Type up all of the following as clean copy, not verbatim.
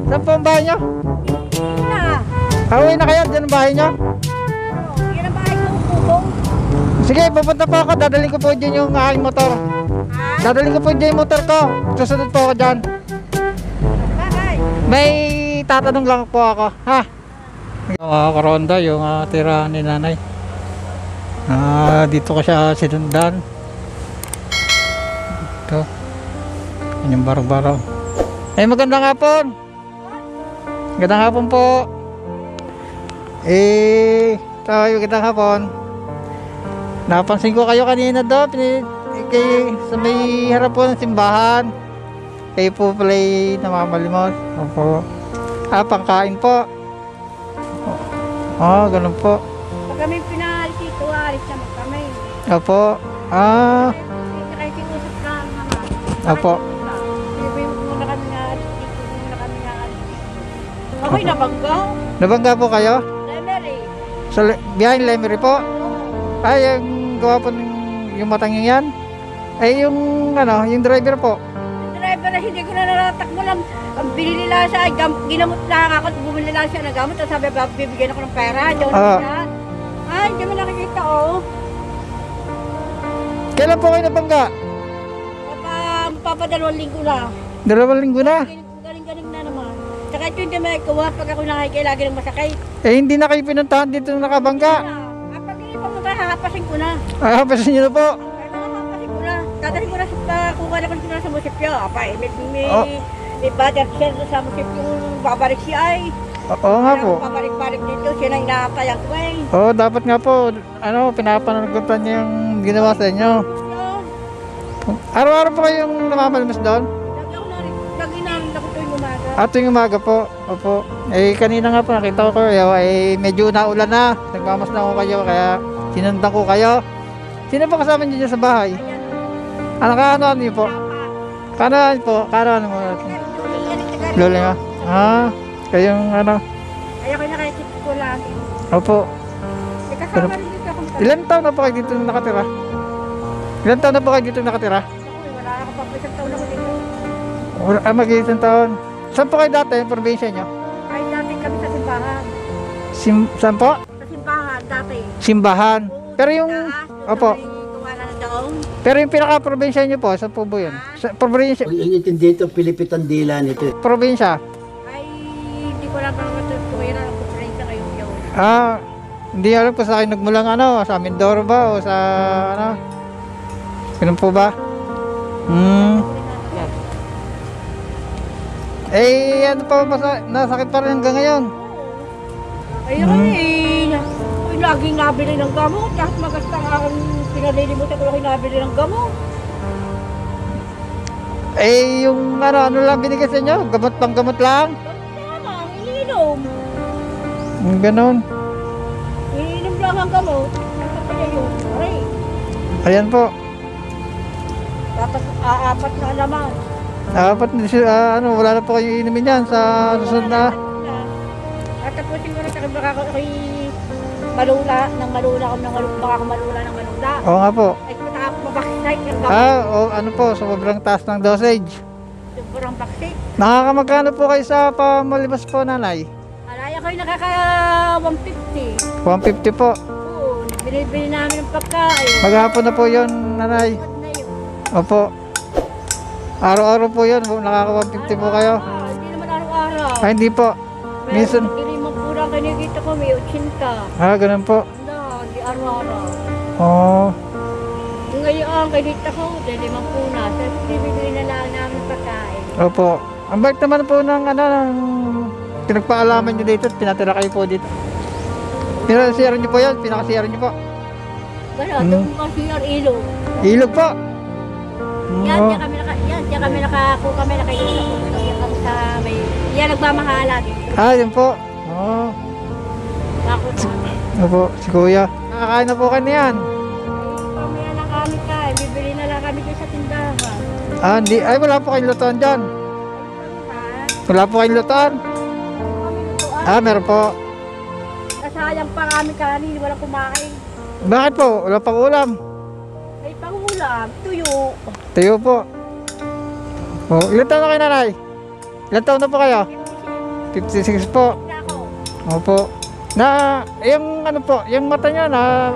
Saan po ang bahay nyo? Na. Uwi na kayo, dyan ang bahay nyo? Yan ang bahay ko, kubong. Sige, pupunta po ako, dadaling ko po dyan yung aking motor. Ha? Dadaling ko po dyan yung motor ko. Susunod po ako dyan. Bakit? May tatanong lang po ako, ha? Mga karonda, yung tira ni nanay. Dito ko siya sinundan. Ito. Yan yung baro-baro. Ay, magandang hapon. Magandang hapon po. Tayo, magandang hapon. Napansin ko kayo kanina doon. Sa may harap po ng simbahan. Kayo po pala'y namamalimos. Opo. Pangkain po. Ganun po. Pag kami pinahalis dito, alis naman kami. Opo. Kaya tinusap ka naman. Opo. Hindi mo muna kami nga alis dito. Muna kami nga alis dito. Ako'y nabanggaw. Nabangga po kayo? Lemery. Behind Lemery po? Ay, yung gawa po yung matanging yan? Ay, yung yung driver po? Yung driver na hindi ko na naratakbo lang. Ang binili lang siya, ginamot lang ako at bumili lang siya ng gamot. Tapos sabi, bibigyan ako ng pera. Diyan na. Ay, hindi mo nakikita, oh. Kailan po kayo nabangga? Papadalawang linggo na. 2 linggo na? Galing-galing na naman. Saka ito hindi may kuha pag ako nakikay, lagi ng masakay. Hindi na kayo pinuntahan dito nung nakabangga? Pag hindi pa muna, hahapasin ko na. Hapasin nyo na po? Hahapasin ko na. Dadalhin ko na sa kuha na ko sa munisipyo. May budget siya sa munisipyo yung babalik siya ay. Oo nga po. Pabalik-balik dito, siya na inaapayang ko eh. Oo, dapat nga po, pinapanagutan niyo yung ginawa sa inyo. Araw-araw po kayong namamalimas doon? Lagi namin ako tuwing umaga. Tuwing umaga po. Opo. Kanina nga po nakita ko kayo, medyo naulan na. Nagmamas na ako kayo, kaya sinundan ko kayo. Sino po kasama niyo dyan sa bahay? Ano niyo po? Kano mo natin? Lola nga? Kayong Ayaw ko nakikita ko lang. Opo. Kasama rin dito akong Ilan taon na po kayo dito nakatira? Ilan taon na po kayo dito nakatira? wala ako pa po isang taon ako dito. Mag-iisang taon. Saan po kayo dati? Yung probinsya nyo? Ay, dati kami sa simbahan. Saan po? Sa simbahan, dati. Simbahan. Pero yung... Opo. Pero yung pinaka-probinsya nyo po, saan po ba yun? Sa probinsya? Pag initin dito, Pilipitan dila nito. Probinsya? Ay, hindi ko lang matutuwira ang kukurensya ngayong yun. Hindi alam kung sa akin nagmulang sa Mindoro ba o sa ganun po ba? Ano pa ba nasakit pa rin hanggang ngayon? Ay, laging nabili ng gamot. Kahit magasta nga akong pinalilimutan ko lang nabili ng gamot. Yung ano lang binigay sa inyo? Gamot lang? Tama, iniinom. Ganon. Iniinom lang ang gamot. Nakapaya yun. Aray. Ayan po. Tapos apat na naman. Dapat wala na po kayo inumin yan sa susunod na. At tapusin ko na sa baka ako'y malula ng malula ng malula. Oo nga po. Ay, kung nakapabaksinay ng gamot. Sobrang taas ng dosage. Sobrang baksin. Nakakamagkano po kayo sa pamalimas po, nanay? Alay ako'y nakaka 150. 150 po. Oo, binibili namin ng pagkain. Maghapon na po yun, nanay. Sapat na yun. Opo. Araw-araw po yun, nakaka 150 po kayo. Hindi naman araw-araw. Hindi po. Minsan. Limang pura kinikita ko, may 80. Ganun po. Hindi araw-araw. Oo. Ngayon, kinita ko, dahil limang puna. Tapos bibili na lang namin pagkain. Opo. Ang bait naman po ng pinagpaalaman nyo dito at pinatira kayo po dito. Pinakasiyaran nyo po yan? Pinakasiyaran nyo po? Gano'n, doon kasi yung ilog. Ilog po? Yan, diyan kami nakakuha kami nakaisip ko. Yan kami sa may, yan nagmamahala dito. Yan po. Oo. Ako na. Opo, si kuya. Nakakain na po kayo niyan. Pamaya na kami kain, bibili na lang kami dyan sa tindahan. Hindi. Ay, wala po kayong lutoan dyan. Wala po kayong lutoan. Meron po. Nasayang pa kami kanin, walang kumain. Bakit po? Wala pang ulam. May pangulam, tuyo. Tayo po. Ilan taon na kayo, nanay? Ilan taon na po kayo? 57. 56 po. Na ako. Opo. Na, yung ano po, yung mata niya na,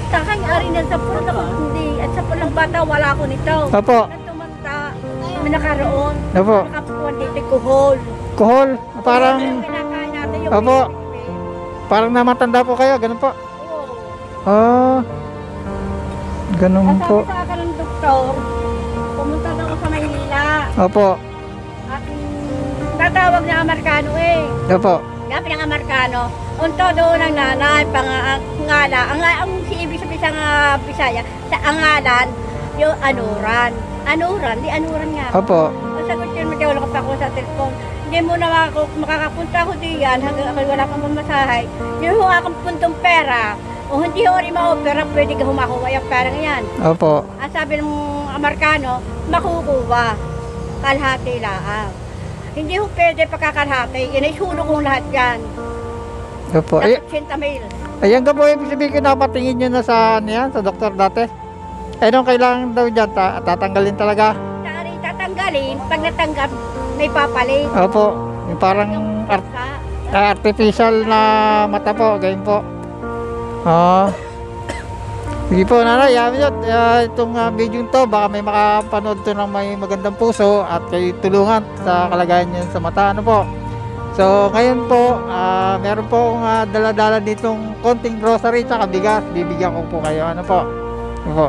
Takang ari na sa pulang hindi. At sa pulang bata, wala ko nito. opo, Nang tumanta, may nakaroon. opo, Nakapuan dito kuhol. kuhol, parang, Yung kinakain natin yung Opo. pinipin. parang namatanda po kayo, ganun po. Oo. Ah, ganun Ang po. sabi sa akin ng doktor, pumunta na ako sa Maynila. Opo, At tatawag na Amerikano eh. opo, Gabi ng Amerikano. Unto doon ang nanay, pangala. Ang si ibig sabihin sa Bisaya, sa angalan, yung anuran. Anuran, di anuran nga. opo, Ang sagot yun, wala ka pa ako sa telepon. Hindi mo na makakapunta ako diyan hanggang wala kang mamasahay. Yung ho akong puntong pera, o hindi ho rin ma-opera, pwede ka humakuha yung pera yan. opo, Ang sabi ng Amerikano, makukuha. Kalahati lang. Hindi ho pwede pagkakalahati. Inisuno kong lahat yan. opo. Ay, Dapat 80 mil. ayan ka po, ibig sabihin napatingin nyo na sa, ano yan, sa doktor dati. Eh, nung kailangan daw dyan, tatanggalin talaga. Tari tatanggalin, pag natanggap, may papalit. Opo, yung parang artificial na mata po, ganyan po. Ah. Sige po, nanay, itong video to, baka may makapanood to ng may magandang puso at kayo tulungan sa kalagayan niyo sa mata, ano po. So, ngayon po, meron po akong dala-dala ditong konting grocery at bigas, bibigyan ko po kayo, ano po. Ano po.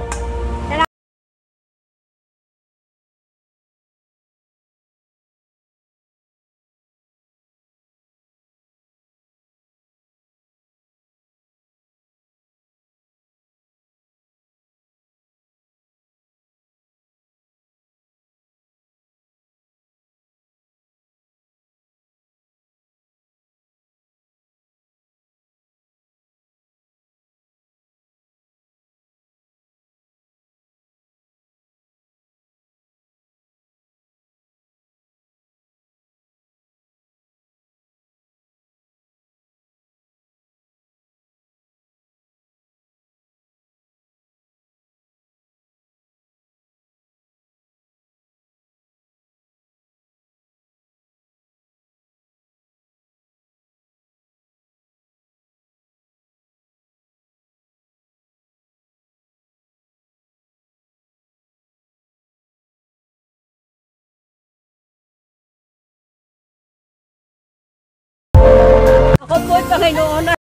Ako po'y Panginoon na.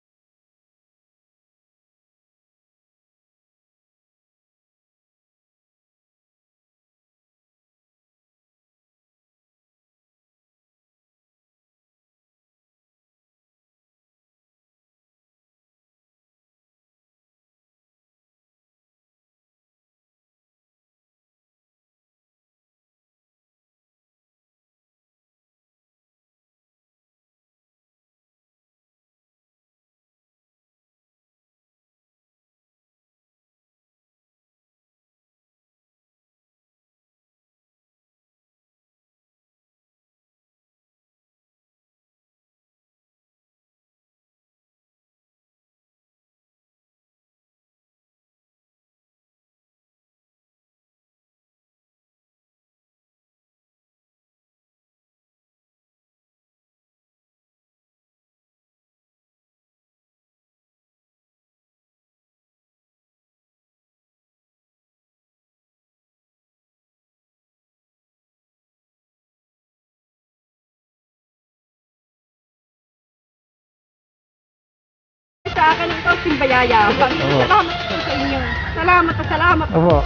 Sa akin ito, simbayaya. Salamat po sa inyo. Salamat at salamat. Opo.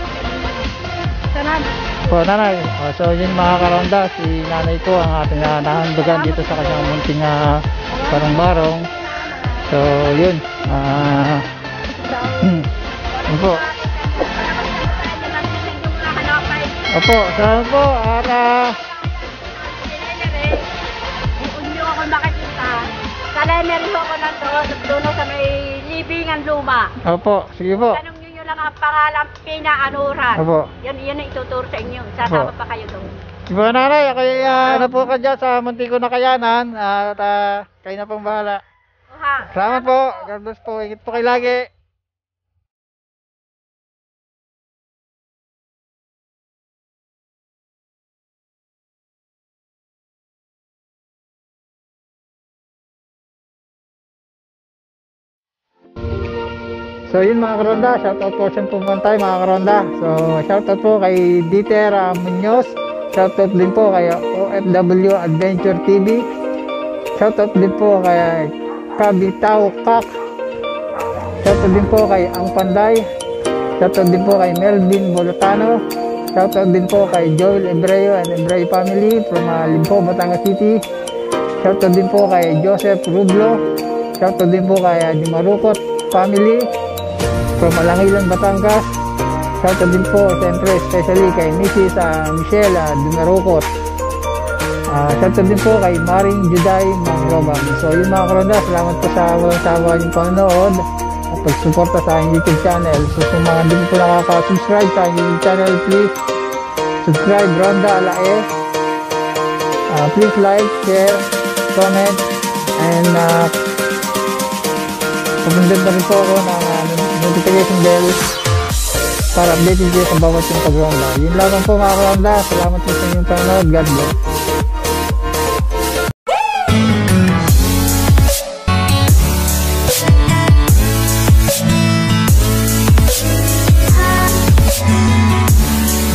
Salamat. Po, nanay. So, yun mga karonda, si nanay ko ang ating nahandugan dito sa kanyang munting barong-barong. So, yun. Yun po. Opo, salamat po. At, Kung nyo ako makikita, kalenary ho ako doon sa may libingan luma. opo, sige po. Tanong nyo lang ang pangalan, pinaanuran. Opo. Yan ang ituturo sa inyo. Sasama pa kayo doon. Sige po, nanay. Kaya, ano po ka dyan sa munting ko na kayanan. At, kayo na pong bahala. Oha. Salamat po. God bless po. Ingat po kayo lagi. So yun mga karonda, shoutout po siya po tayo mga karonda. So shoutout po kay Dieter Munoz, shoutout din po kay OFW Adventure TV, shoutout din po kay Kabitaw Kak, shoutout din po kay Ang Panday, shoutout din po kay Melvin Bolotano, shoutout din po kay Joel Ebreo and Ebreo family from Limpo, Batangas City, shoutout din po kay Joseph Rublo, shoutout din po kay Dimarukot family from Alangilan, Batangas, shoutout din po siyempre especially kay Mrs. Michelle Dimarukot, shoutout din po kay Maring Juday Mangrobang. So yun mga karonda, salamat po sa walang sawa yung panonood at pagsuporta sa aking YouTube channel. So kung mga hindi po nakaka-subscribe sa aking YouTube channel, please subscribe Ronda Alae. Please like, share, comment, and pagpindot na rin po ako ng notification bell para updated kayo sa bawat yung pag-ronda. Yun lang po mga karonda. Salamat po sa inyong panonood. God bless.